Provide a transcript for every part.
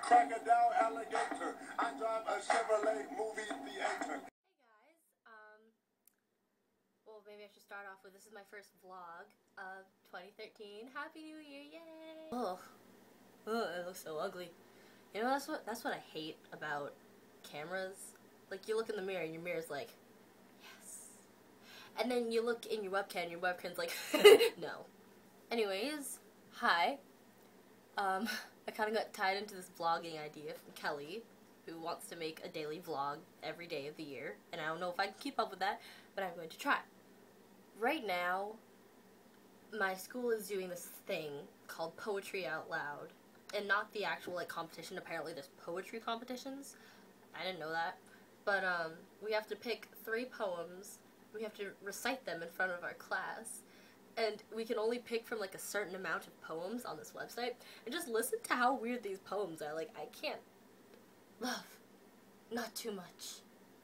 crocodile, alligator. I drive a Chevrolet movie theater. Hey guys, well maybe I should start off with, this is my first vlog of 2013. Happy New Year, yay! Ugh, it looks so ugly. You know, that's what I hate about cameras. Like, you look in the mirror and your mirror's like, yes. And then you look in your webcam and your webcam's like, no. Anyways, hi. I kind of got tied into this vlogging idea from Kelly, who wants to make a daily vlog every day of the year. And I don't know if I can keep up with that, but I'm going to try. Right now, my school is doing this thing called Poetry Out Loud. And not the actual, like, competition. Apparently there's poetry competitions. I didn't know that. But, we have to pick 3 poems. We have to recite them in front of our class. And we can only pick from, like, a certain amount of poems on this website. And just listen to how weird these poems are. Like, I can't. Love, not too much,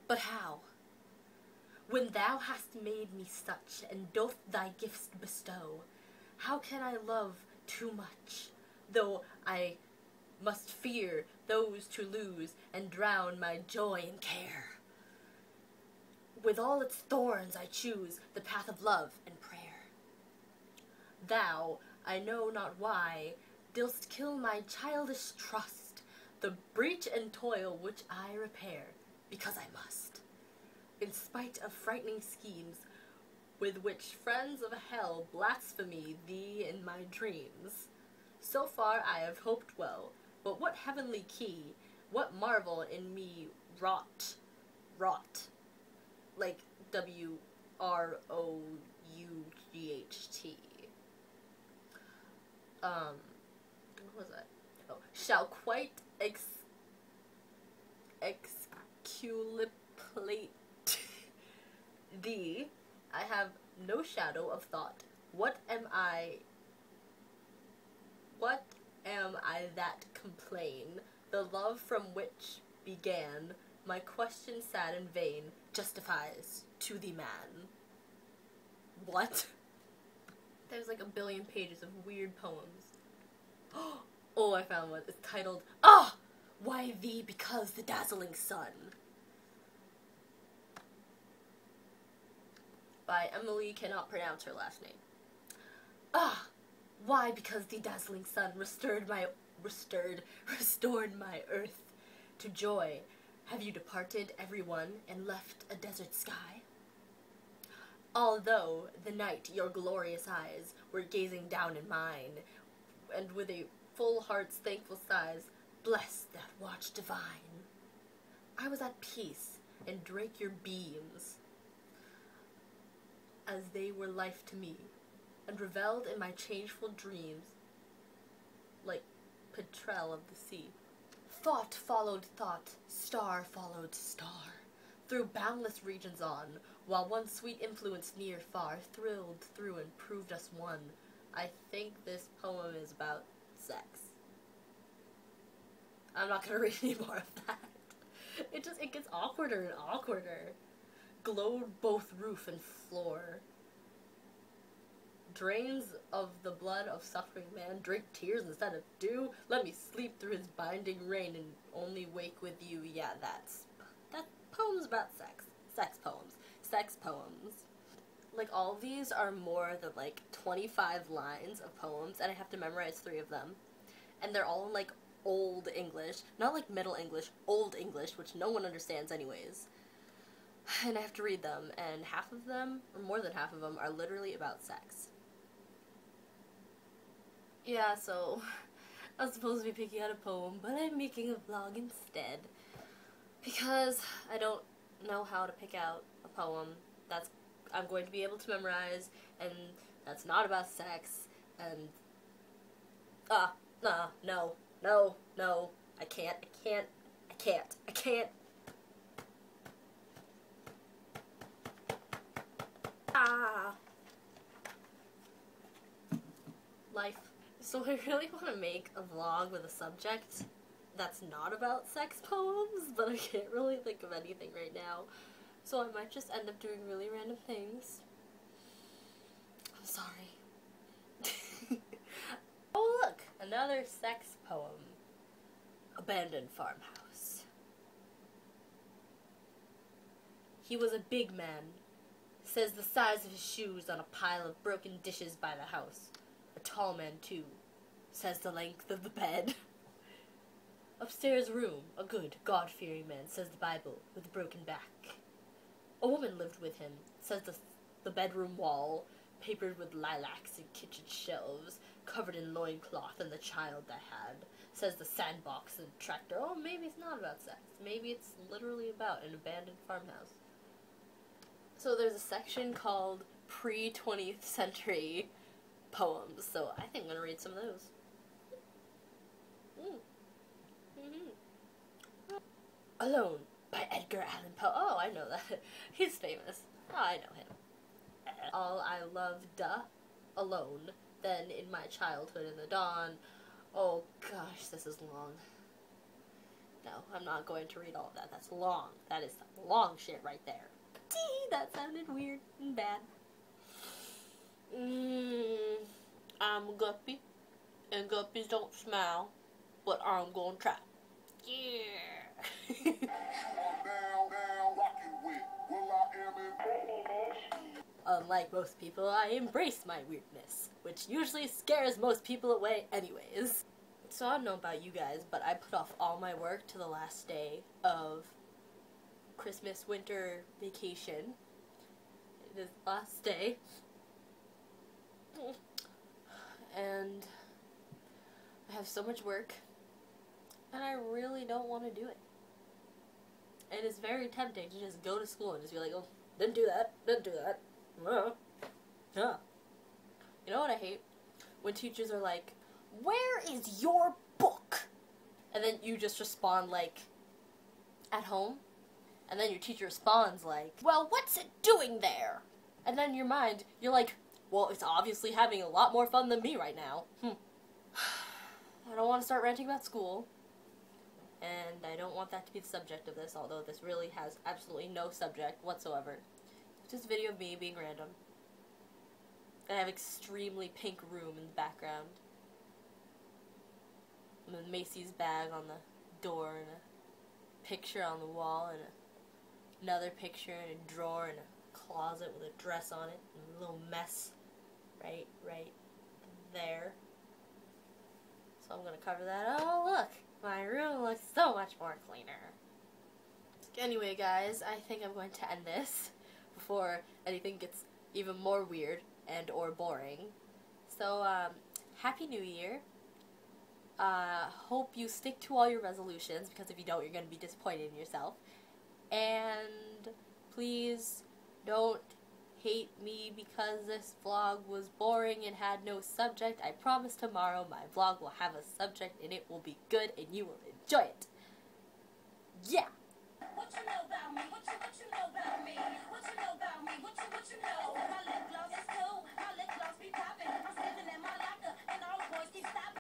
but how? When thou hast made me such, and doth thy gifts bestow, how can I love too much, though I must fear those to lose, and drown my joy in care? With all its thorns I choose the path of love and prayer. Thou, I know not why, didst kill my childish trust, the breach and toil which I repair, because I must. In spite of frightening schemes, with which friends of hell blaspheme thee in my dreams. So far I have hoped well, but what heavenly key, what marvel in me wrought, like W-R-O-U-G-H-T. What was that? Oh, shall quite exculpate thee. I have no shadow of thought. What am I that complain? The love from which began my question sad and vain justifies to thee man. What? There's like a billion pages of weird poems. Oh, I found one. It's titled, "Ah! Why thee because the dazzling sun?" By Emily, cannot pronounce her last name. Ah! Why because the dazzling sun restored my earth to joy, have you departed every one and left a desert sky? Although the night your glorious eyes were gazing down in mine, and with a full heart's thankful sighs, bless that watch divine. I was at peace, and drank your beams, as they were life to me, and revelled in my changeful dreams, like petrel of the sea. Thought followed thought, star followed star, through boundless regions on, while one sweet influence near far thrilled through and proved us one. I think this poem is about sex. I'm not gonna read any more of that. It gets awkwarder and awkwarder. Glowed both roof and floor. Drains of the blood of suffering man, drink tears instead of dew. Let me sleep through his binding rain and only wake with you. Yeah, that poem's about sex. Sex poems. Like, all of these are more than, like, 25 lines of poems, and I have to memorize 3 of them. And they're all in, like, Old English. Not, like, Middle English. Old English, which no one understands anyways. And I have to read them, and half of them, or more than half of them, are literally about sex. Yeah, so I was supposed to be picking out a poem, but I'm making a vlog instead. Because I don't know how to pick out a poem that's I'm going to be able to memorize, and that's not about sex, and no, I can't. Life. So I really want to make a vlog with a subject that's not about sex poems, but I can't really think of anything right now. So I might just end up doing really random things. I'm sorry. Oh look! Another sex poem. Abandoned farmhouse. He was a big man, says the size of his shoes on a pile of broken dishes by the house. A tall man, too, says the length of the bed. Upstairs room, a good, God-fearing man, says the Bible, with a broken back. A woman lived with him, says the bedroom wall, papered with lilacs and kitchen shelves, covered in loincloth and the child they had, says the sandbox and tractor. Oh, maybe it's not about sex. Maybe it's literally about an abandoned farmhouse. So there's a section called pre-20th century poems, so I think I'm going to read some of those. Alone by Edgar Allan Poe. Oh, I know that. He's famous. Oh, I know him. All I loved, alone, then in my childhood in the dawn. Oh gosh, this is long. No, I'm not going to read all of that. That's long. That is some long shit right there. Tee, that sounded weird and bad. I'm a guppy, and guppies don't smile, but I'm gonna try. Yeah. Unlike most people, I embrace my weirdness, which usually scares most people away anyways. So I don't know about you guys, but I put off all my work to the last day of Christmas winter vacation. It is the last day. And I have so much work, and I really don't want to do it. And it's very tempting to just go to school and just be like, oh, didn't do that, didn't do that. Yeah. You know what I hate? When teachers are like, where is your book? And then you just respond like, at home. And then your teacher responds like, well, what's it doing there? And then in your mind, you're like, well, it's obviously having a lot more fun than me right now. I don't want to start ranting about school. And I don't want that to be the subject of this, although this really has absolutely no subject whatsoever. It's just a video of me being random. And I have extremely pink room in the background. And a Macy's bag on the door, and a picture on the wall, and another picture in a drawer, and a closet with a dress on it, and a little mess right there. So I'm gonna cover that. Oh, look! My room looks so much more cleaner. Anyway, guys, I think I'm going to end this before anything gets even more weird and or boring. So, Happy New Year. Hope you stick to all your resolutions, because if you don't, you're going to be disappointed in yourself. And please don't hate me because this vlog was boring and had no subject. I promise tomorrow my vlog will have a subject and it will be good and you will enjoy it. Yeah! What you know about me? What you know about me?